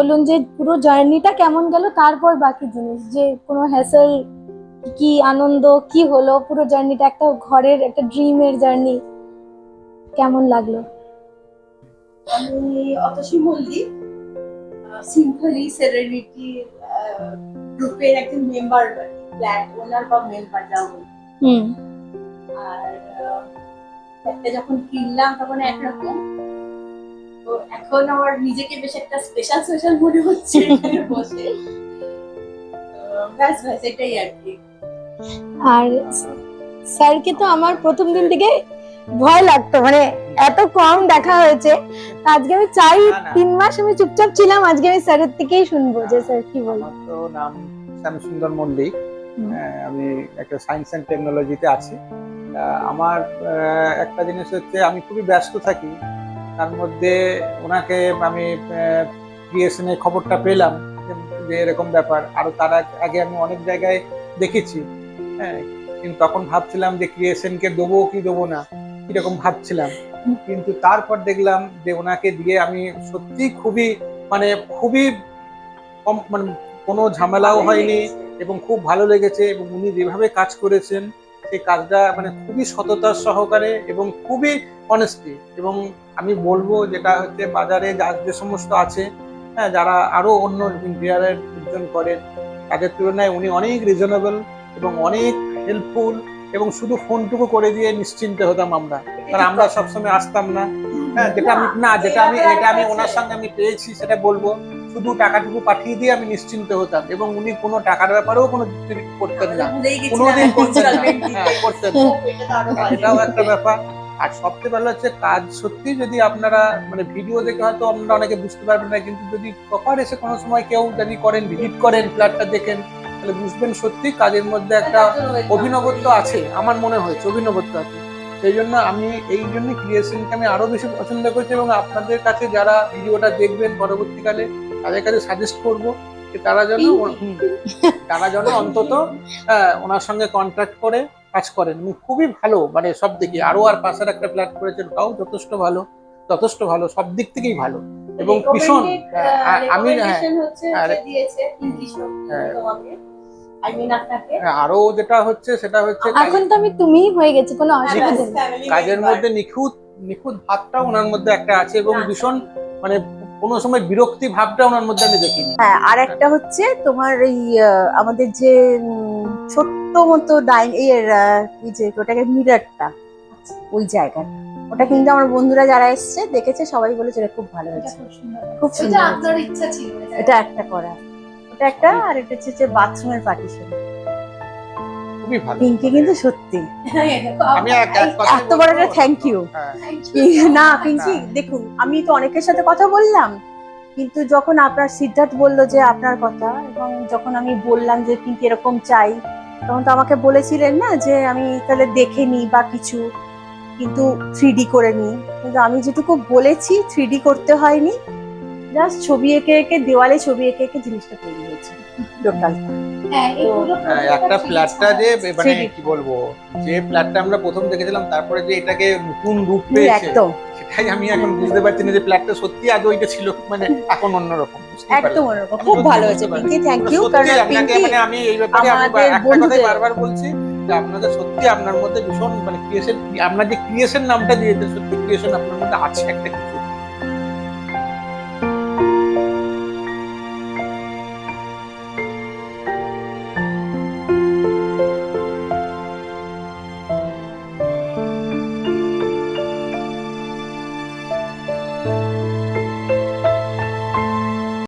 বলুন যে পুরো জার্নিটা কেমন গেল, তারপর বাকি জিনিস, যে কোনো হ্যাসেল, কি আনন্দ, কি হলো পুরো জার্নিটা, একটা ঘরের একটা ড্রিমের জার্নি কেমন লাগলো? আমি অতসী মল্লিক, সিম্ফনি সেরেনিটি গ্রুপের একজন মেম্বার, ফ্ল্যাট ওনার বা মেম্বার যা বলি। হুম। আর ফ্ল্যাটটা যখন কিনলাম তখন একরকম, তো এখন আমার নিজেকে বেশ একটা স্পেশাল স্পেশাল মনে হচ্ছে এখানে বসে। ব্যাস ব্যাস এটাই আর কি। আর স্যারকে তো আমার প্রথম দিন থেকে ভয় লাগতো, মানে এত কম দেখা হয়েছে। আজকে আমি চাই 3 মাস আমি চুপচাপ ছিলাম, আজকে আমি স্যারের থেকেই শুনবো যে স্যার কি বলে। আমার তো নাম শ্যামসুন্দর মল্লিক। আমি একটা সায়েন্স অ্যান্ড টেকনোলজিতে আছি। আমার একটা জিনিস হচ্ছে, আমি খুবই ব্যস্ত থাকি। তার মধ্যে ওনাকে আমি ক্রিয়েশন এর খবরটা পেলাম যে এরকম ব্যাপার। আরো তার আগে আমি অনেক জায়গায় দেখেছি, হ্যাঁ, কিন্তু তখন ভাবছিলাম যে ক্রিয়েশনকে দেবো কি দেবো না, এরকম ভাবছিলাম। কিন্তু তারপর দেখলাম যে ওনাকে দিয়ে আমি সত্যি খুবই মানে খুবই কম, মানে কোনো ঝামেলাও হয়নি এবং খুব ভালো লেগেছে। এবং উনি যেভাবে কাজ করেছেন সেই কাজটা মানে খুবই সততার সহকারে এবং খুবই অনেস্টি। এবং আমি বলবো যেটা হচ্ছে বাজারে যে সমস্ত আছে, হ্যাঁ, যারা আরো অন্য ইন্টেরিয়ারের উজ্জ্বল করেন, তাদের তুলনায় উনি অনেক রিজনেবল এবং অনেক হেল্পফুল। এবং শুধু ফোনটুকু করে দিয়ে নিশ্চিন্তে হতাম আমরা, কারণ আমরা সবসময় আসতাম না। হ্যাঁ, যেটা আমি ওনার সঙ্গে আমি পেয়েছি সেটা বলবো, শুধু টাকাটুকু পাঠিয়ে দিয়ে আমি নিশ্চিন্ত হতাম। এবং উনি কোনো টাকার ব্যাপারেও কোনো করতেন না, কোনোদিন করতেন না। হ্যাঁ, করতেন না। এটাও একটা ব্যাপার। আর সবচেয়ে ভালো হচ্ছে কাজ সত্যি, যদি আপনারা মানে ভিডিও দেখে হয়তো আপনারা অনেকে বুঝতে পারবেন না, কিন্তু যদি প্রপার এসে কোনো সময় কেউ যদি করেন, ভিজিট করেন, ফ্ল্যাটটা দেখেন, তাহলে বুঝবেন সত্যি কাজের মধ্যে একটা অভিনবত্ব আছে। আমার মনে হয়েছে অভিনবত্ব আছে। সেই জন্য আমি এই জন্য ক্রিয়েশনকে আমি আরো বেশি পছন্দ করছি। এবং আপনাদের কাছে যারা ভিডিওটা দেখবেন পরবর্তীকালে, তাদের কাছে সাজেস্ট করব যে তারা যেন অন্তত ওনার সঙ্গে কন্ট্যাক্ট করে কাজ করেন। খুবই ভালো, মানে সব দিকে। আরো আর পাশের একটা ফ্ল্যাট করেছেন, তাও যথেষ্ট ভালো, যথেষ্ট ভালো, সব দিক থেকেই ভালো। এবং ভীষণ আমি আরো যেটা হচ্ছে সেটা হচ্ছে এখন তো আমি তুমিই হয়ে গেছি, কোনো অসুবিধা নেই। কাজের মধ্যে নিখুঁত নিখুঁত ভাবটা ওনার মধ্যে একটা আছে। এবং ভীষণ মানে কোনো সময় বিরক্তি ভাবটা ওনার মধ্যে আমি দেখিনি। হ্যাঁ, আর একটা হচ্ছে তোমার এই আমাদের যে ছোট্ট মতো যে ওটাকে মিররটা, ওই জায়গাটা, ওটা কিন্তু আমার বন্ধুরা যারা এসছে দেখেছে, সবাই বলেছে এটা খুব ভালো হয়েছে, খুব সুন্দর। আপনার ইচ্ছা ছিল এটা একটা করা, ওটা একটা। আর এটা হচ্ছে বাথরুমের পার্টিশন, খুবই ভালো। পিঙ্কি কিন্তু সত্যি আমি এত বড় একটা থ্যাংক ইউ। না পিঙ্কি, দেখুন আমি তো অনেকের সাথে কথা বললাম, কিন্তু যখন আপনার সিদ্ধার্থ বললো যে আপনার কথা, এবং যখন আমি বললাম যে পিঙ্কি এরকম চাই, তখন তো আমাকে বলেছিলেন না যে আমি তাহলে দেখে নিই বা কিছু, কিন্তু 3D করে নিই। কিন্তু আমি যেটুকু বলেছি 3D করতে হয়নি, জাস্ট ছবি এঁকে এঁকে, দেওয়ালে ছবি এঁকে এঁকে জিনিসটা তৈরি হয়েছে টোটালটা। একটা ফ্ল্যাটটা যে মানে কি বলবো, যে ফ্ল্যাটটা আমরা প্রথম দেখেছিলাম, তারপরে যে এটাকে নতুন রূপ পেয়েছে, একদম সেটাই আমি এখন বুঝতে পারছি না যে ফ্ল্যাটটা সত্যি আগে ওইটা ছিল, মানে এখন অন্যরকম। একদম অন্যরকম, খুব ভালো হয়েছে পিঙ্কি, থ্যাংক ইউ। কারণ আপনাকে পিঙ্কি মানে আমি এই ব্যাপারে আমাদের একটা কথাই বন্ধুদের বারবার বলছি যে আপনাকে সত্যি আপনার মধ্যে ভীষণ মানে ক্রিয়েশন, আপনার যে ক্রিয়েশন নামটা দিয়েছে, সত্যি ক্রিয়েশন আপনার মধ্যে আছে একটা কিছু।